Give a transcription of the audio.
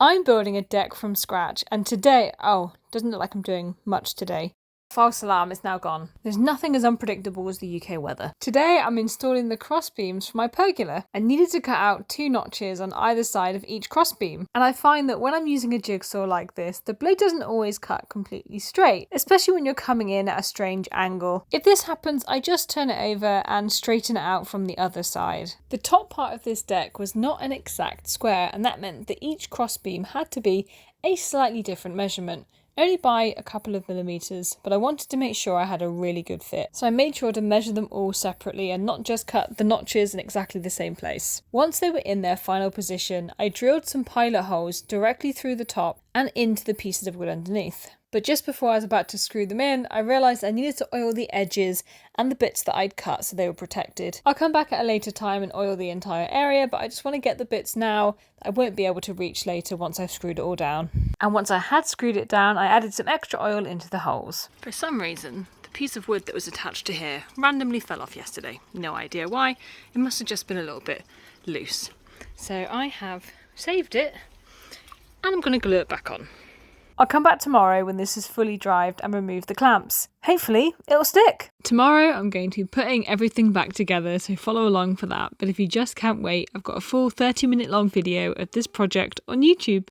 I'm building a deck from scratch, and today, doesn't look like I'm doing much today. False alarm, it's now gone. There's nothing as unpredictable as the UK weather. Today I'm installing the crossbeams for my pergola. I needed to cut out 2 notches on either side of each crossbeam, and I find that when I'm using a jigsaw like this, the blade doesn't always cut completely straight, especially when you're coming in at a strange angle. If this happens, I just turn it over and straighten it out from the other side. The top part of this deck was not an exact square, and that meant that each crossbeam had to be a slightly different measurement. Only by a couple of millimeters, but I wanted to make sure I had a really good fit. So I made sure to measure them all separately and not just cut the notches in exactly the same place. Once they were in their final position, I drilled some pilot holes directly through the top and into the pieces of wood underneath. But just before I was about to screw them in, I realised I needed to oil the edges and the bits that I'd cut so they were protected. I'll come back at a later time and oil the entire area, but I just want to get the bits now that I won't be able to reach later once I've screwed it all down. And once I had screwed it down, I added some extra oil into the holes. For some reason, the piece of wood that was attached to here randomly fell off yesterday. No idea why. It must have just been a little bit loose. So I have saved it and I'm going to glue it back on. I'll come back tomorrow when this is fully dried and remove the clamps. Hopefully, it'll stick. Tomorrow, I'm going to be putting everything back together, so follow along for that. But if you just can't wait, I've got a full 30-minute long video of this project on YouTube.